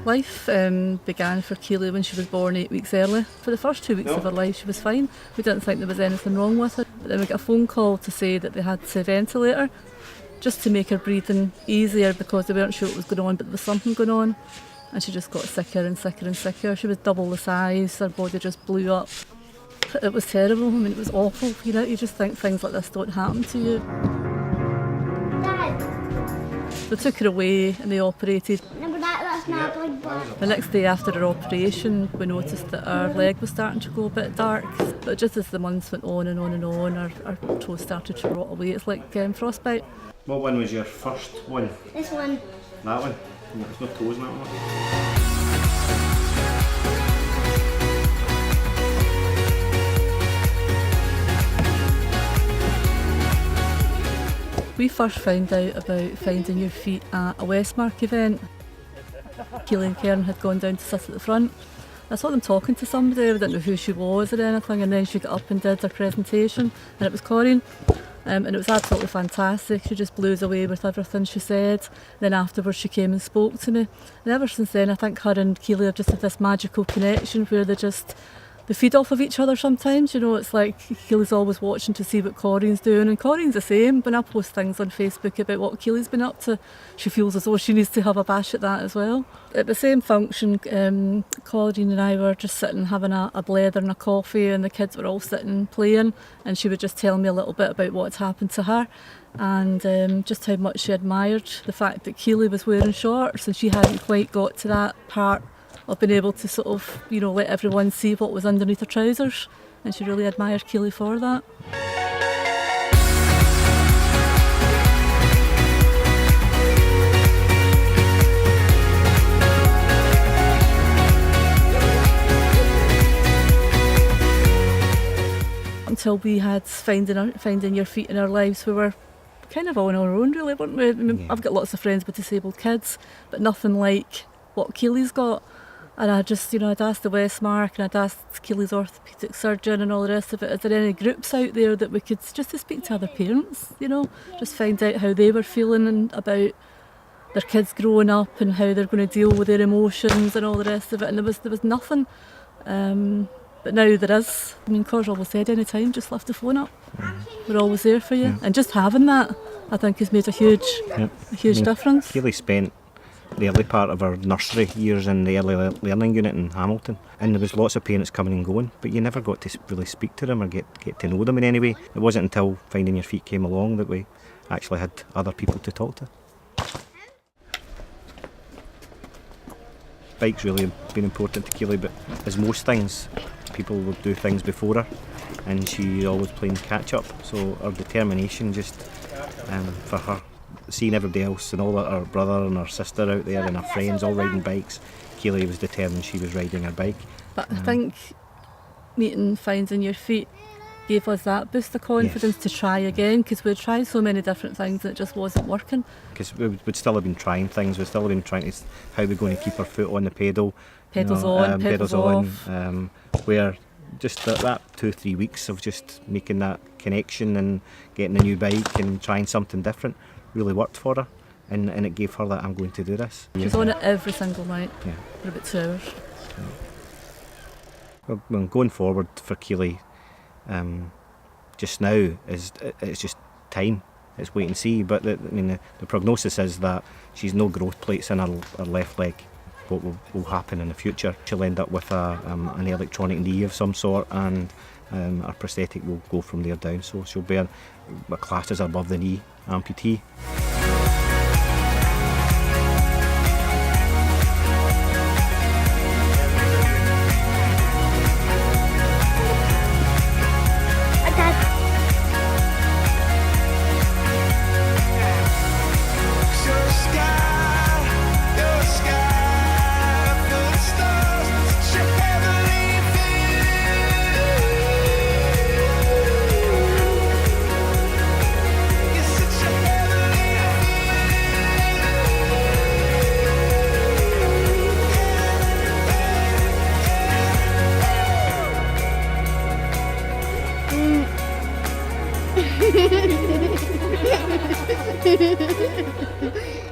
Life began for Keely when she was born 8 weeks early. For the first 2 weeks of her life she was fine. We didn't think there was anything wrong with her. But then we got a phone call to say that they had to ventilate her just to make her breathing easier because they weren't sure what was going on, but there was something going on. And she just got sicker and sicker and sicker. She was double the size, her body just blew up. It was terrible, I mean it was awful. You just think things like this don't happen to you. They took her away and they operated. The next day after her operation, we noticed that our leg was starting to go a bit dark. But just as the months went on and on and on, our toes started to rot away. It's like frostbite. What one was your first one? This one. That one? There's no toes in that one. We first found out about finding your feet at a Westmark event. Keely and Karen had gone down to sit at the front. I saw them talking to somebody, I didn't know who she was or anything, and then she got up and did her presentation, and it was Corinne. And it was absolutely fantastic. She just blew us away with everything she said. Then afterwards she came and spoke to me. And ever since then I think her and Keely have just had this magical connection where they feed off of each other sometimes. It's like Keely's always watching to see what Corinne's doing, and Corinne's the same. When I post things on Facebook about what Keely's been up to, she feels as though she needs to have a bash at that as well. At the same function, Corinne and I were just sitting having a blether and a coffee, and the kids were all sitting playing, and she would just tell me a little bit about what had happened to her and just how much she admired the fact that Keely was wearing shorts and she hadn't quite got to that part of being able to sort of, let everyone see what was underneath her trousers, and she really admired Keely for that. Until we had finding your feet in our lives, we were kind of on our own really, weren't we? I mean, I've got lots of friends with disabled kids, but nothing like what Keely's got. And I'd asked the Westmark and I'd asked Keely's orthopaedic surgeon and all the rest of it, is there any groups out there that we could just to speak to other parents, just find out how they were feeling and about their kids growing up and how they're going to deal with their emotions and all the rest of it. And there was nothing. But now there is. I mean, Cor's always said any time, just lift the phone up. We're always there for you. Yeah. And just having that, I think, has made a huge difference. Keely spent the early part of our nursery years in the early learning unit in Hamilton, and there was lots of parents coming and going, but you never got to really speak to them or get to know them in any way. It wasn't until Finding Your Feet came along that we actually had other people to talk to. Bike's really been important to Keely, but as most things, people would do things before her, and she always playing catch up. So her determination just for her, seeing everybody else and all her brother and her sister out there and her friends all riding bikes, Keely was determined she was riding her bike. But I think meeting Finding Your Feet gave us that boost of confidence to try again, because we'd tried so many different things and it just wasn't working. Because we'd still have been trying things, we'd still have been trying to, how we're going to keep our foot on the pedal. Pedals on, pedals off. Where just that 2-3 weeks of just making that connection and getting a new bike and trying something different really worked for her, and it gave her that I'm going to do this. She was on it every single night for about 2 hours. Well, going forward for Keely, just now it's just time. It's wait and see. But the prognosis is that she's no growth plates in her left leg. What will happen in the future? She'll end up with an electronic knee of some sort, and her prosthetic will go from there down. So she'll be a class as above the knee amputee. Ha ha ha ha!